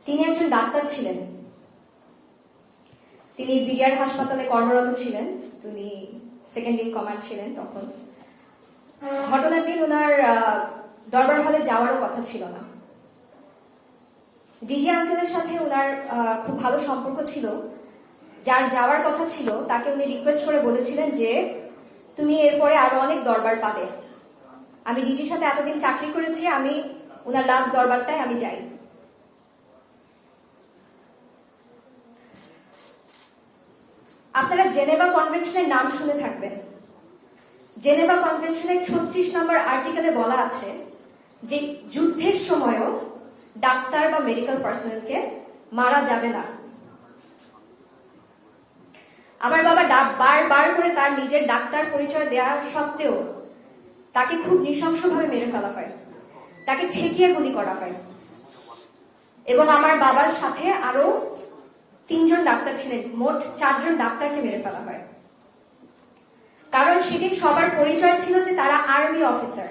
তিনি একজন ডাক্তার ছিলেন। তিনি বিডিআর হাসপাতালে কর্মরত ছিলেন। তিনি সেকেন্ড ইন কমান্ড ছিলেন তখন। ঘটনার দিন ওনার দরবার হলে যাওয়ারও কথা ছিল না। ডিজি আঙ্কেলের সাথে ওনার খুব ভালো সম্পর্ক ছিল। যার যাওয়ার কথা ছিল তাকে উনি রিকোয়েস্ট করে বলেছিলেন যে তুমি এরপরে আরো অনেক দরবার পাবে। আমি ডিজির সাথে এতদিন চাকরি করেছি, আমি ওনার লাস্ট দরবারটায় আমি যাই। আপনারা জেনেভা কনভেনশনের নাম শুনে থাকবেন। জেনেভা কনভেনশনের 36 নম্বর আর্টিকেলে বলা আছে যে যুদ্ধের সময়ও ডাক্তার বা মেডিকেল পার্সোনালকে মারা যাবে না। আমার বাবা বারবার করে তার নিজের ডাক্তার পরিচয় দেওয়ার সত্ত্বেও তাকে খুব নৃশংসভাবে মেরে ফেলা হয়, তাকে ঠেকিয়ে গুলি করা হয়। এবং আমার বাবার সাথে আরো 3 জন ডাক্তার ছিলেন, মোট 4 জন ডাক্তারকে মেরে ফেলা হয়। কারণ সেদিন সবার পরিচয় ছিল যে তারা আর্মি অফিসার।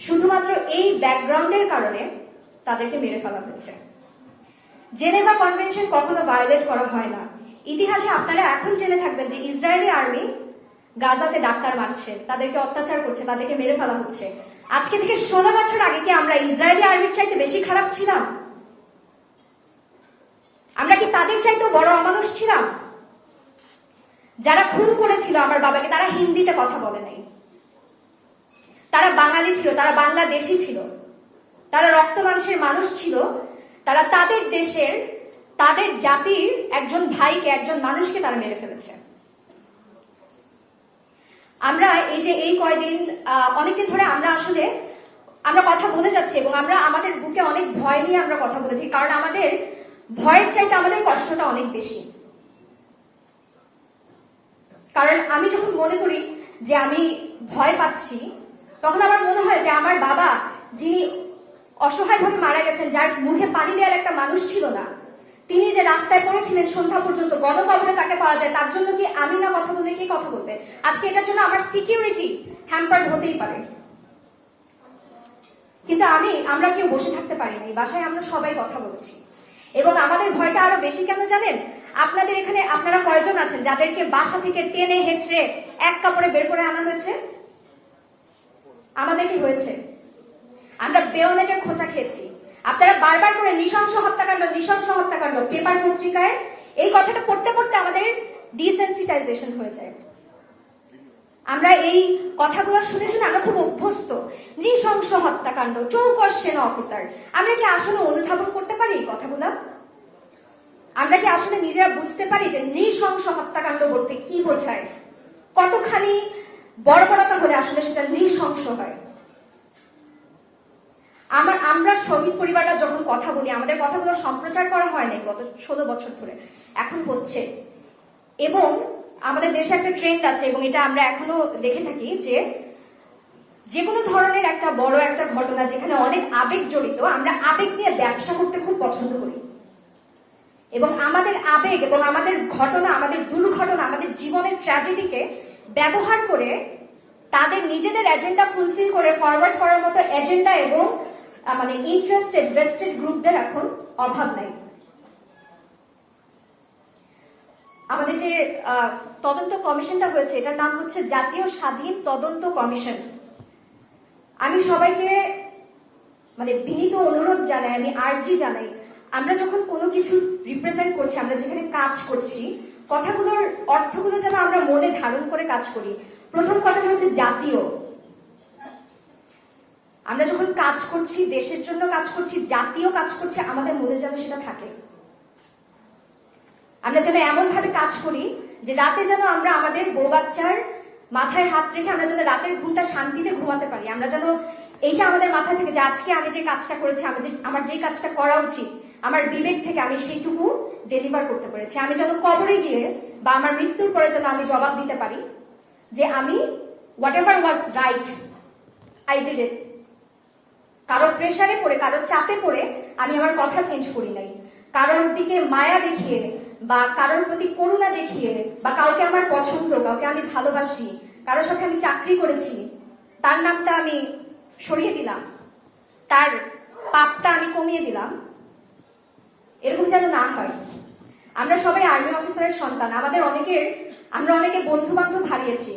শুধুমাত্র এই ব্যাকগ্রাউন্ডের কারণে তাদেরকে মেরে ফেলা হয়েছে। জেনেভা কনভেনশন কখনো ভায়োলেট করা হয় না। ইতিহাসে আপনারা এখন জেনে থাকবেন যে ইসরায়েলি আর্মি গাজাতে ডাক্তার মারছে, তাদেরকে অত্যাচার করছে, তাদেরকে মেরে ফেলা হচ্ছে। আজকে থেকে 16 বছর আগে কি আমরা ইসরায়েলি আর্মির চাইতে বেশি খারাপ ছিলাম? আমরা কি তাদের চাইতেও বড় অমানুষ ছিলাম? যারা খুন করেছিল আমার বাবাকে, তারা হিন্দিতে কথা বলে নাই, তারা বাঙালি ছিল, তারা বাংলাদেশি ছিল, তারা রক্ত মাংসের মানুষ ছিল। তারা তাদের দেশের, তাদের জাতির একজন ভাইকে, একজন মানুষকে তারা মেরে ফেলেছে। আমরা এই কয়দিন অনেকদিন ধরে আমরা কথা বলে যাচ্ছি এবং আমরা আমাদের বুকে অনেক ভয় নিয়ে আমরা কথা বলে থাকি, কারণ আমাদের ভয়ের চাইতে আমাদের কষ্টটা অনেক বেশি। কারণ আমি যখন মনে করি যে আমি ভয় পাচ্ছি, তখন আমার মনে হয় যে আমার বাবা, যিনি অসহায়ভাবে মারা গেছেন, যার মুখে পানি দেওয়ার একটা মানুষ ছিল না, তিনি যে রাস্তায় পড়েছিলেন সন্ধ্যা পর্যন্ত, গণকবরে তাকে পাওয়া যায়, তার জন্য কি আমি না কথা বললে কে কথা বলবে? আজকে এটার জন্য আমার সিকিউরিটি হ্যাম্পার্ড হতেই পারে। কিন্তু আমরা কেউ বসে থাকতে পারি না। বাসায় আমরা সবাই কথা বলছি এবং আমাদের ভয়টা আরো বেশি কেন জানেন? আপনাদের এখানে আপনারা কয়জন আছেন যাদেরকে বাসা থেকে টেনে হেঁচড়ে এক কাপড়ে বের করে আনা হয়েছে? আমাদেরকে হয়েছে। আমরা বেয়োনেটের খোঁচা খেয়েছি। আপনারা বারবার করে নৃশংস হত্যাকাণ্ড পেপার পত্রিকায় এই কথাটা পড়তে পড়তে আমাদের ডিসেন্সিটাইজেশন হয়ে যায়। আমরা এই কথাগুলো শুনে শুনে আমরা খুব অভ্যস্ত। নৃশংস হত্যাকাণ্ড, 24 সেনা অফিসার। আমরা কি আসলে অনুধাবন করতে পারি এই কথাগুলো? আমরা কি আসলে নিজেরা বুঝতে পারি যে নৃশংস হত্যাকাণ্ড বলতে কি বোঝায়? কতখানি বর্বরতা হলে আসলে সেটা নৃশংস হয়? আমরা শহীদ পরিবাররা যখন কথা বলি, আমাদের কথাগুলো সম্প্রচার করা হয় নাই গত 16 বছর ধরে, এখন হচ্ছে। এবং আমাদের দেশে একটা ট্রেন্ড আছে এবং এটা আমরা এখনো দেখে থাকি যে কোনো ধরনের একটা বড় একটা ঘটনা যেখানে অনেক আবেগ জড়িত, আমরা আবেগ নিয়ে ব্যবসা করতে খুব পছন্দ করি এবং আমাদের আবেগ এবং আমাদের ঘটনা, আমাদের দুর্ঘটনা, আমাদের জীবনের ট্র্যাজেডিকে ব্যবহার করে তাদের নিজেদের এজেন্ডা ফুলফিল করে ফরওয়ার্ড করার মতো এজেন্ডা এবং ইন্টারেস্টেড ভেস্টেড গ্রুপদের এখন অভাব নাই। আমাদের যে তদন্ত কমিশনটা হয়েছে, এটার নাম হচ্ছে জাতীয় স্বাধীন তদন্ত কমিশন। আমি সবাইকে বিনীত অনুরোধ জানাই, আমি আর্জি জানাই, আমরা যখন কোনো কিছু রিপ্রেজেন্ট করছি, আমরা যেখানে কাজ করছি, কথাগুলোর অর্থগুলো যেন আমরা মনে ধারণ করে কাজ করি। প্রথম কথাটা হচ্ছে জাতীয়। আমরা যখন কাজ করছি, দেশের জন্য কাজ করছি, জাতীয় কাজ করছি, আমাদের মনে যেন সেটা থাকে। আমরা যেন এমন ভাবে কাজ করি যে রাতে যেন আমরা আমাদের বউ বাচ্চার মাথায় হাত রেখে আমরা যেন রাতের ঘুমটা শান্তিতে ঘুমাতে পারি। আমরা যেন এইটা আমাদের মাথায় থেকে যে আজকে আমি যে কাজটা করেছি, আমার যে কাজটা করা উচিত, আমার বিবেক থেকে আমি সেইটুকু ডেলিভার করতে পেরেছি। আমি যেন কবরে গিয়ে বা আমার মৃত্যুর পরে যেন আমি জবাব দিতে পারি যে আমি whatever was right, I did it. কারো প্রেসারে পড়ে, কারো চাপে পড়ে আমি আমার কথা চেঞ্জ করি নাই। কারোর দিকে মায়া দেখিয়ে বা কারোর প্রতি করুণা দেখিয়ে বা কাউকে আমার পছন্দ, কাউকে আমি ভালোবাসি, কারোর সাথে আমি চাকরি করেছি, তার নামটা আমি সরিয়ে দিলাম, তার পাপটা আমি কমিয়ে দিলাম, এরকম যেন না হয়। আমরা সবাই আর্মি অফিসারের সন্তান, আমরা অনেকে বন্ধু বান্ধব হারিয়েছি।